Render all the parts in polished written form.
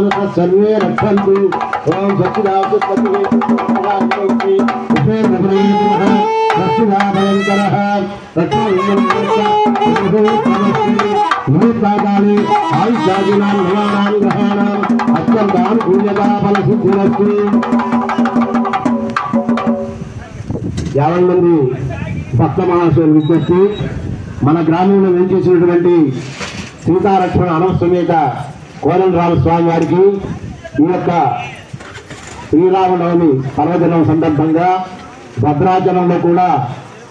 मनसा सर्वे रक्षन्तु ओम सच्चिदानंद మంది భక్త మహాశయులు విజ్ఞప్తి మన గ్రామంలో వెంచేసినటువంటి సీతాలక్ష్మణ అనవసమేత కోదండరామస్వామి వారికి ఈ యొక్క శ్రీరామనవమి పర్వదినం సందర్భంగా భద్రాచలంలో కూడా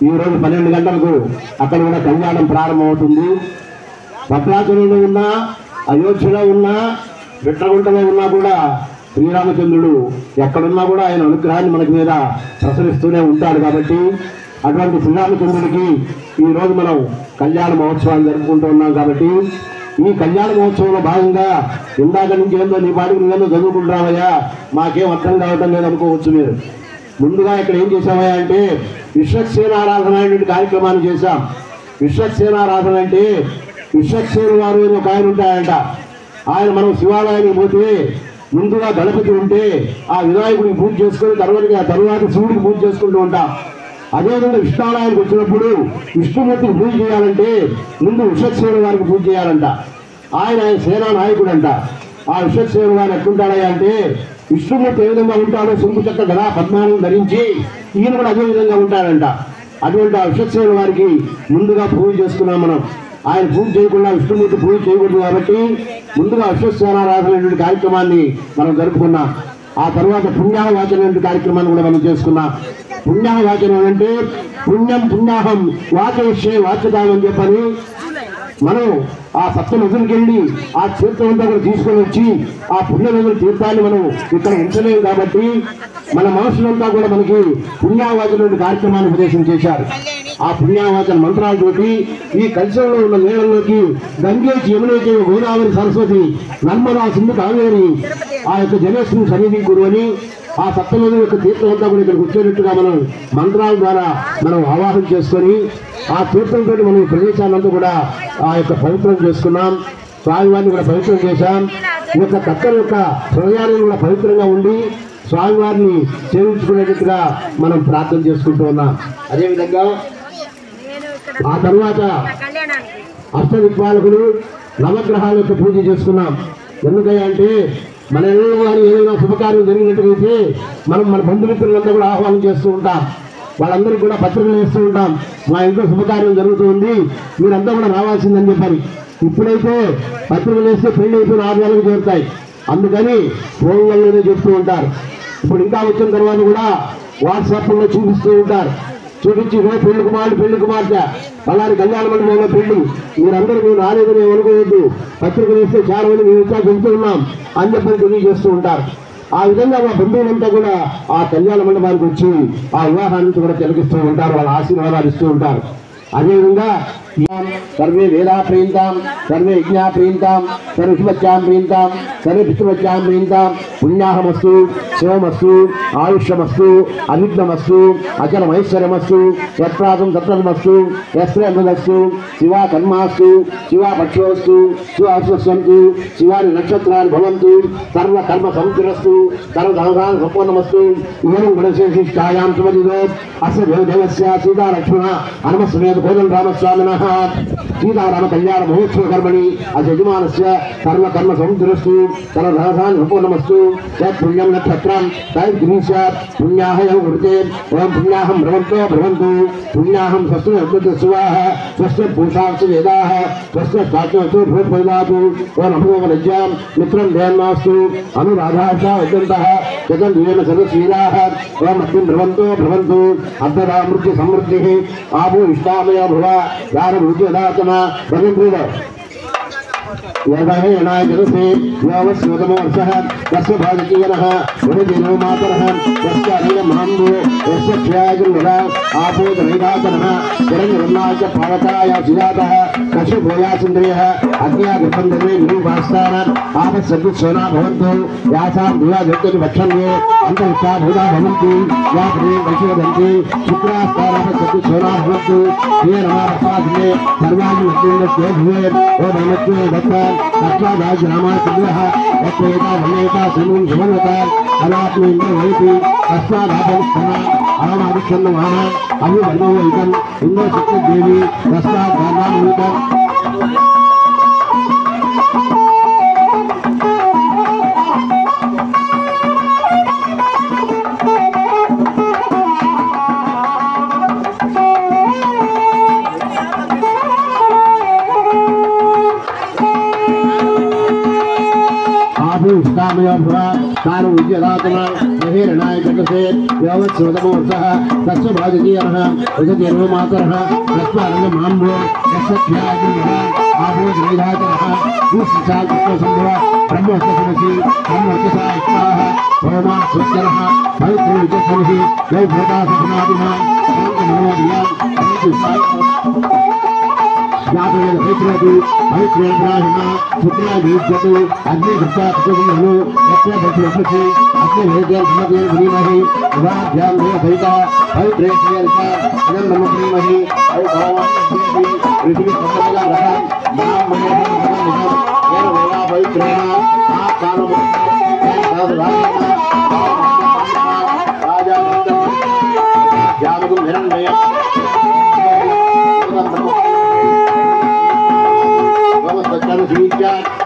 ఈరోజు 12 గంటలకు అక్కడ కూడా కళ్యాణం ప్రారంభమవుతుంది. భద్రాచలంలో ఉన్నా, అయోధ్యలో ఉన్నా, బిట్రగుంటలో ఉన్నా కూడా శ్రీరామచంద్రుడు ఎక్కడున్నా కూడా ఆయన అనుగ్రహాన్ని మనకి మీద ప్రసరిస్తూనే ఉంటాడు. కాబట్టి అటువంటి శ్రీరామచంద్రుడికి ఈరోజు మనం కళ్యాణ మహోత్సవాన్ని జరుపుకుంటూ ఉన్నాం. కాబట్టి ఈ కళ్యాణ మహోత్సవంలో భాగంగా ఇందాక నుంచి ఏందో నీ పాటికి నువ్వేందో చదువుకుంటున్నావయ్యా, మాకేం అర్థం కావటం లేదు అనుకోవచ్చు మీరు. ముందుగా ఇక్కడ ఏం చేసామయ్యా అంటే విశ్వక్సేనారాధన అనేటువంటి కార్యక్రమాన్ని చేశాం. విశ్వక్సేనారాధన అంటే విశ్వక్సేన వారు ఒక ఆయన ఉంటాయంట. ఆయన మనం శివాలయానికి పోతే ముందుగా గణపతి ఉంటే ఆ వినాయకుడికి పూజ చేసుకుని తర్వాత శివుడికి పూజ చేసుకుంటూ ఉంటాం. అదేవిధంగా విష్ణాలయానికి వచ్చినప్పుడు విష్ణుమూర్తికి పూజ చేయాలంటే ముందు విశ్వక్సేన వారికి పూజ చేయాలంట. ఆయన సేనా నాయకుడు అంట. ఆ విశ్వక్సేన వారు ఎట్లుంటాడా అంటే విష్ణుమూర్తి ఏ విధంగా ఉంటాడో శంకు చక్ర గదా పద్మాలను ధరించి ఈయన కూడా అదే విధంగా ఉంటాడంట. అటువంటి ఆ విశ్వక్సేన వారికి ముందుగా పూజ చేసుకున్నాం మనం. ఆయన పూజ చేయకుండా విష్ణుమూర్తి పూజ చేయకూడదు కాబట్టి ముందుగా విశ్వక్సేనారాధన అనేటువంటి కార్యక్రమాన్ని మనం జరుపుకున్నాం. ఆ తర్వాత పుణ్యాహవాచనం అనే కార్యక్రమాన్ని కూడా మనం చేసుకున్నాం. పుణ్యాహవాచనం అంటే పుణ్యం పుణ్యాహం వాచవిషయ వాచ్యతాం అని చెప్పని మనం ఆ సప్త నదులకు వెళ్ళి ఆ తీర్థం అంతా కూడా తీసుకొని వచ్చి ఆ పుణ్య నదుల తీర్థాన్ని మనం ఇక్కడ ఉంచలేము. కాబట్టి మన మనుషులంతా కూడా మనకి పుణ్యావాచన కార్యక్రమాన్ని ఉపదేశం చేశారు. ఆ పుణ్యావాచన మంత్రాలతోటి ఈ కలిశంలో ఉన్న నీళ్ళలోకి గంగేచి యమునేచి గోదావరి సరస్వతి నర్మదా సింధు కావేరి ఆ యొక్క జనేశ్వరుని సన్నిధి గురువని ఆ సప్తనది యొక్క తీర్థం అంతా కూడా ఇక్కడికి వచ్చేటట్టుగా మనం మంత్రాల ద్వారా మనం ఆవాహన చేసుకొని ఆ తీర్థంతో మనం ఈ ప్రదేశాలంతా కూడా ఆ యొక్క పవిత్రం చేసుకున్నాం. స్వామివారిని కూడా పవిత్రం చేశాం. ఈ యొక్క కక్కల యొక్క హృదయాలను కూడా పవిత్రంగా ఉండి స్వామివారిని సేవించుకునేటట్టుగా మనం ప్రార్థన చేసుకుంటూ ఉన్నాం. అదేవిధంగా ఆ తర్వాత అష్టదిక్పాలకులు నవగ్రహాల యొక్క పూజ చేసుకున్నాం. ఎందుకయ్యా అంటే మన ఇళ్ళలో కానీ ఏదైనా శుభకార్యం జరిగినట్టుగైతే మనం మన బంధుమిత్రులంతా కూడా ఆహ్వానం చేస్తూ ఉంటాం. వాళ్ళందరికీ కూడా పత్రికలు వేస్తూ ఉంటాం. మా ఇంట్లో శుభకార్యం జరుగుతుంది, మీరంతా కూడా రావాల్సిందని చెప్పాలి. ఇప్పుడైతే పత్రికలు వేస్తే పెళ్లి అయిపోయిన 6 నెలలకు చేరుతాయి. అందుకని ఫోన్లలోనే చెప్తూ ఉంటారు. ఇప్పుడు ఇంకా వచ్చిన తర్వాత కూడా వాట్సాప్లో చూపిస్తూ ఉంటారు. చూపించి పెళ్లి కుమారుడు పెళ్లి కుమార్తె అలాంటి కళ్యాణ మండపంలో పెళ్లి మీరందరూ మేము రాలేదని అనుకోవద్దు, పత్రికలు వేస్తే చాలా మంది మేము ఇంకా వెళ్తూ ఉన్నాం అని చెప్పని తెలియజేస్తూ ఉంటారు. ఆ విధంగా మా బంధువులంతా కూడా ఆ కళ్యాణ మండపానికి వచ్చి ఆ వివాహాన్ని కూడా తిలకిస్తూ ఉంటారు, వాళ్ళ ఆశీర్వాదాలు ఇస్తూ ఉంటారు. అదేవిధంగా सर्वे वेदा प्रीयन्तां सर्वे यज्ञा प्रीयन्तां सर्वे शुभच्चां प्रीयन्तां सर्वे पितृवच्चां प्रीयन्तां पुण्याहमस्तु शिवमस्तु आयुष्यमस्तु अविघ्नमस्तु अचलमैश्वर्यमस्तु यत्प्रातं तत्त्वमस्तु यस्त्रमस्तु शिवा कर्मास्तु शिवा पक्षोस्तु शिवास्तु शिवानि नक्षत्राणि भवन्तु सर्वकर्म समुद्रस्तु सर्वधनदान संपन्नमस्तु इदं गुणशेषिष्ठायां सुमदिदो अस्य देवदेवस्य सीतालक्ष्मण हनुमत्समेत कोदण्डरामस्वामिनः सीताराम कल्याण महोत्सव कर्मणि अजयमानस्य सर्वकर्म समुद्रस्तु सर्वधनदान संपन्नमस्तु यत्पुण्यं नक्षत्रं तैर्गिरीश पुण्याह यं वृते ओं पुण्याहं भ्रवन्तो भ्रवन्तु पुण्याहं स्वस्ति अद्भुत सुवाह स्वस्ति पूषास्तु वेदाः स्वस्ति स्वाच्यस्तु भूतपदातु ओं नमो वनज्यां मित्रं ध्यानमास्तु अनुराधाश्च उद्यन्तः जगन् दिवेन सदस्वीराः ओं मद्यं भ्रवन्तो भ्रवन्तु अर्धरामृत्य समृद्धिः आभो इष्टामय भव यारभूतिदातन भगवन्तो यदाहेनाय जगसे यावस्योतमवर्षः यस्य भागकीयनः उदिनो मातरः यस्य अनिलमहाम्बो यस्य क्षयाजन्मदा आपोदनैदातनः हिरण्यवर्णाय च पावकाय सुजातः कशुभोयासिन्द्रियः अग्न्यागर्भन्धवे विरूपास्तान आपस्सद्विस्वना भवन्तु यासां दिवाजगति भक्षन्ये अन्तरिक्षाभूता भवन्ति या पदे वैशिवदन्ति शुक्रास्तानापस्सद्विस्वना भवन्तु ये नमापादिने सर्वाणि वस्तूनि भवे ओ भवत्वे दत्ता तत्त्वादाय रामाय यत्रेता वनेता सुमन सुमनता अनात्मी इंद्रवैति तस्मादापनिष्ठः अहमादिच्छन्नमाना अभिवर्णवैकम् इंद्रशक्तिदेवी तस्माद् तानु विद्यदातना महेरणाय जगसे यावत्सवतमोत्सः तस्य भाजकीयः उदतिर्व मातरः तस्मारङ्ग माम्भो यस्यादिः आभो जनिधातरः दूषिसाल कृष्णसम्भव ब्रह्मोत्सवसि ब्रह्मोत्सवाः भवमा स्वच्छरः पवित्रविजसनिः जय भूतासनादिना शान्तमनोदियां ज्ञातवेद पवित्रति पवित्रेन्द्राहिमा शुक्रादीप्यतु अग्निगुप्तात्मनु यत्र भक्तिवक्षि अग्निवेद्यं समते भ्रीमहि उवाभ्यां देवसहिता पवित्रेश्वरिता इदं नमो भ्रीमहि औ भगवान् पृथिवी समतला रथं नाम मनेन निगम येन वेदा पवित्रेण आ कालमो साधुरायण राजा ज्ञानगुं हिरण्मय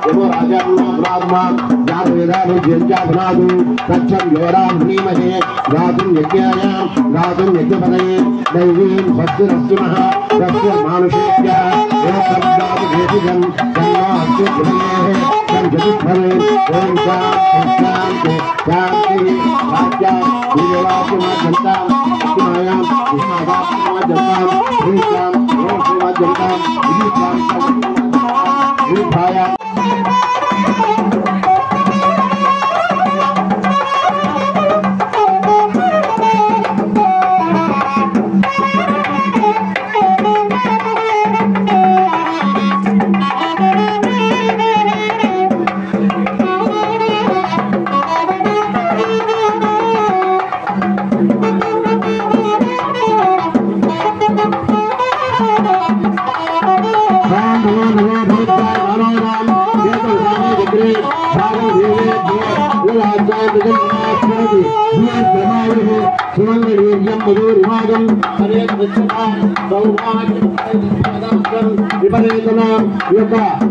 यमो राजा ब्राह्मा जातवेदानु जंचाभनादु तच्छं योरां भ्रीमहे गातुं यज्ञायां गातुं यज्ञपदये दैवीं भक्तिरस्तिमः तस्य मानुषेभ्यः एवं भेषजं जन्मास्य भ्रमेः जगद्भवे ओम शांति शांति राज्या विजयात्मा जनता मायां विष्णादात्मा जनता श्रीशां ओम सेवा जनता विष्णां विभाया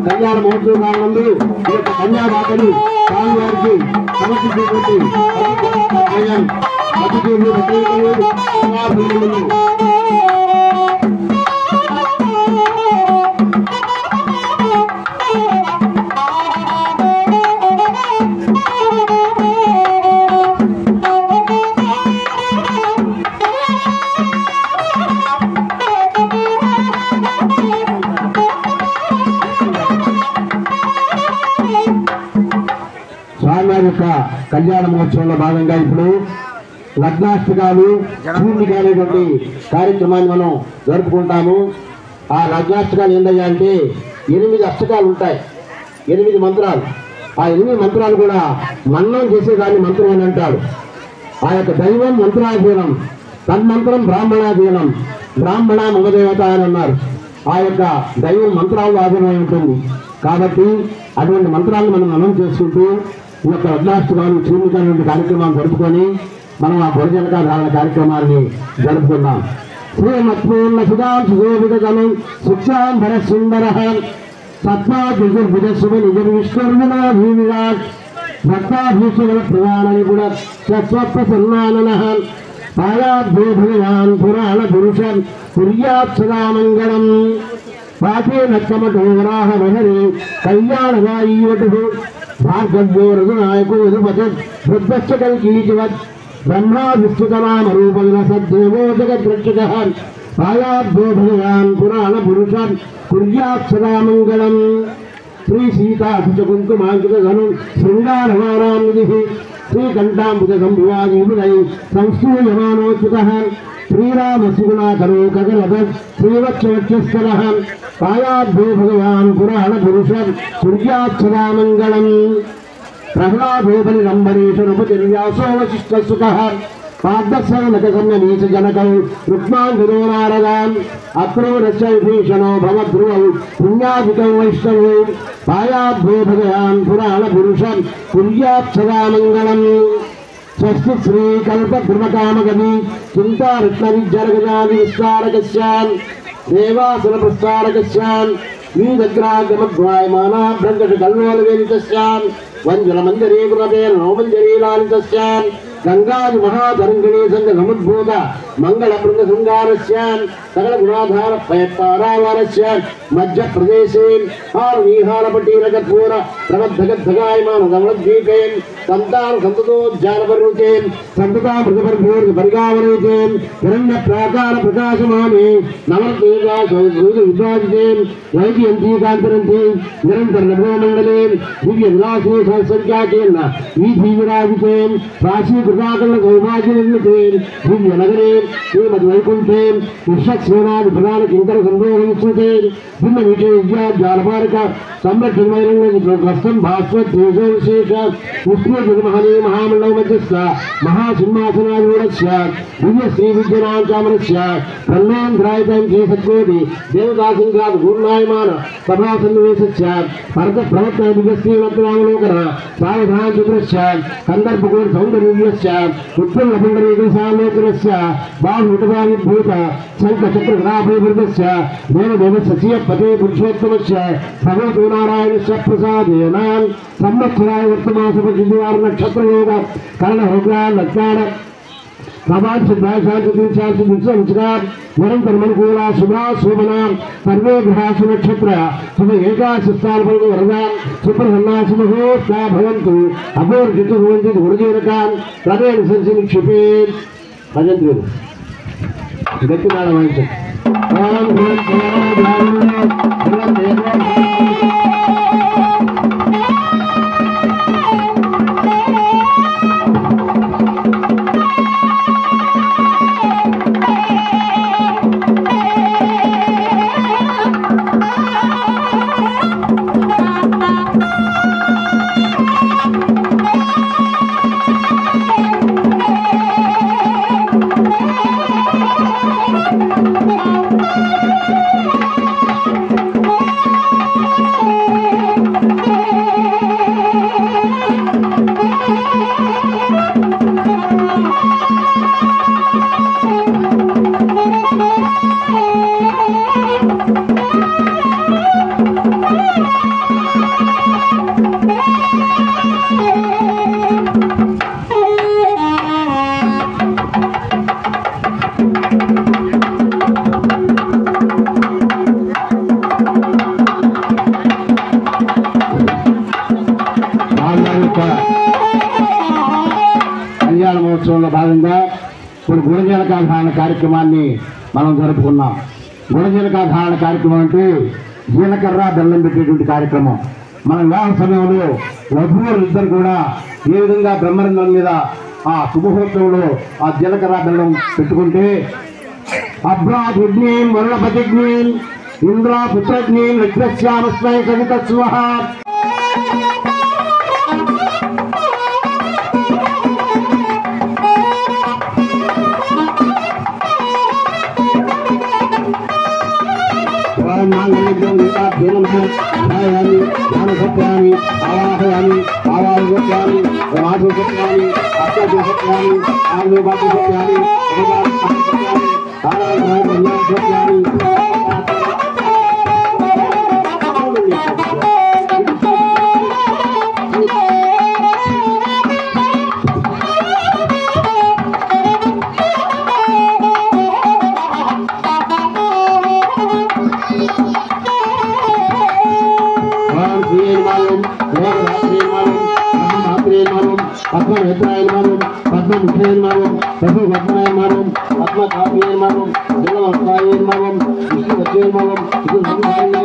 కళ్యాణ మహోత్సవ కాలంలో ఈ యొక్క కన్యాదాతలు స్వామివారికి సమర్పించేటువంటి అతిథులు కళ్యాణ మహోత్సవంలో భాగంగా ఇప్పుడు లగ్నాష్టకాలు పూర్ణిక అనేటువంటి కార్యక్రమాన్ని మనం జరుపుకుంటాము. ఆ లగ్నాష్టకాలు ఏంటయ్యా అంటే 8 అష్టకాలు ఉంటాయి, 8 మంత్రాలు. ఆ 8 మంత్రాలు కూడా మన్నం చేసేదాన్ని మంత్రం అని అంటాడు. ఆ యొక్క దైవం మంత్రాధీనం, తన్మంత్రం బ్రాహ్మణాధీనం, బ్రాహ్మణ మగదేవత అని అన్నారు. ఆ యొక్క దైవం మంత్రాలు ఆధీనమై ఉంటుంది కాబట్టి అటువంటి మంత్రాలను మనం మనం చేసుకుంటూ ఈ యొక్క లగ్నాష్టకాలు పూర్ణిక అనేటువంటి కార్యక్రమాన్ని జరుపుకొని మనం ఆ భోజనక ధారణ కార్యక్రమాన్ని జరుపుకుందాం. శ్రీమత్పూర్ణ సుధాంశు శోభితనం సుక్షాంబర సుందర సత్వాభుజ నిజ విష్ణుర్వినా భూమిరాట్ భక్తాభూషణ ప్రధాన నిపుణ స్వప్రసన్నానన పాయాభ్యో భగవాన్ పురాణ పురుషం కుర్యాత్ సదా మంగళం పాఠే నక్కమటోరాహ మహరి కళ్యాణవాయీవటు భార్గవ్యో రఘునాయకో యదుపత్ వృద్ధశ్చ కల్కీచివత్ బ్రహ్మా విష్ణుతనామరూపవిన సద్దేవో జగద్రక్షకః పాయాభ్యో భగవాన్ పురాణ పురుషం కుర్యాత్ సదా మంగళం. శ్రీ సీతాశుచ కుంకుమాంకిత ధను శృంగారవారాన్నిధి శ్రీకంఠాంబుజ సంభువాదీముదై సంస్థూయమానోచ్యుతః శ్రీరామసుగుణాకరో కగలభ శ్రీవక్షవక్షస్థలః పాయాభ్యో భగవాన్ పురాణ పురుషం కుర్యాత్ సదా మంగళం. ప్రహ్లాదోపనిరంబరేష నృపతిర్వ్యాసో వశిష్ఠసుఖః पादस्सन्नकसन्ननीच जनकौ रुक्माङ्गदो नारदान् अक्रूरस्य विभीषणो भवध्रुवौ पुण्यादिकौ वैष्णवौ पायाद्भो भगवान् पुराणपुरुषं कुर्यात् सदा मङ्गलम् स्वस्ति श्रीकल्पध्रुवकामगति चिन्तारत्नविज्जरगजादि विस्तारकस्यान् देवासुरप्रस्तारकस्यान् वीदग्रागमद्वायमाना भ्रङ्कटकल्लोलवेदितस्यान् वञ्जलमञ्जरी गुणतेन नौमञ्जरी लालितस्यान् गंगादि महाधरंगिणी संग समुद्भूत मंगल वृंद शृंगारस्यान् सकल गुणाधार पयत्तारावारस्यान् मध्य प्रदेशे हारवीहारपटीरकपूर प्रबद्धगद्धगायमान धवलद्वीपेन् संतान संततोज्जालपर्वतेन् संततामृतपर्भूर्ग परिगावनेतेन् हिरण्य प्राकार प्रकाशमाने नवरत्नविद्वाजितेन् वैजयन्तीकान्तरन्तीन् निरन्तर नभोमण्डलेन् दिव्य विलासिनी सहस्रज्ञातेन् वीधीविराजितेन् राशि कृताकल सौभाग्यनिर्मितेन् दिव्य नगरे श्रीमद्वैकुण्ठेन् विश्वक्सेनादि प्रधान किंकर संरोहणस्मृतेन् भिन्न विजय विद्याज्जालपारक संरक्षणमैरण्यप्रस्थं भास्वत् तेजो विशेष विष्णुजगमहने महामण्डल मध्यस्थ महासिंहासनारूढस्य दिव्य श्रीविद्यनाथचामरस्य कन्नान्ध्रायतं केशकोटि देवतासिंहाद पूर्णायमान सभासन्निवेशस्य भरतप्रवत्न दिव्यश्रीवर्तनावलोकन सावधानचन्द्रस्य कन्दर्पकोट सौन्दर्यस्य उत्पन्नपुण्डरीकसालोकनस्य बाहुविटभाविभूत शङ्खचक्रगदाभयवृतस्य देवदेवस्य पते पुरुषोत्तमस्य भगवतो नारायणस्य प्रसादेन संवत्सराय वर्तमासपतिद्वार नक्षत्रयोग कर्णहोग्रा लक्ष्मण निरंतर मनुकूला शुभा शोभना सर्वे ग्रहा सुनक्षत्र शुभ एकादशस्थान वरदा सुप्रसन्नासि मुहूर्ता भवन्तु अघोर्जितु भवन्ति गुरुजीरकान् तदेन संसि निक्षिपेत् भजन्ति गतिनाद वाञ्छति ओम కళ్యాణ మహోత్సవంలో భాగంగా ఇప్పుడు గుణజనకాధారణ కార్యక్రమాన్ని మనం జరుపుకున్నాం. గుణజనకాధారణ కార్యక్రమం అంటే జీలకర్ర బెల్లం పెట్టేటువంటి కార్యక్రమం. మన వివాహ సమయంలో వధువులు ఇద్దరు కూడా ఏ విధంగా బ్రహ్మరంగం మీద ఆ శుభముహూర్తంలో ఆ జీలకర్ర బెల్లం పెట్టుకుంటే అభ్రాజ్ఞీం వరుణపతిజ్ఞీం ఇంద్ర పుత్రజ్ఞీం విగ్రశ్యామస్మై సవిత స్వః आवाहयामि आवाहयामि समाधुसत्यानि अष्टसत्यानि आलोभासत्यानि पद्मनेत्रायनमः पद्ममुखेनमः पद्मवदनायनमः पद्मकाव्यनमः जलवस्त्रायनमः विष्णुवज्रनमः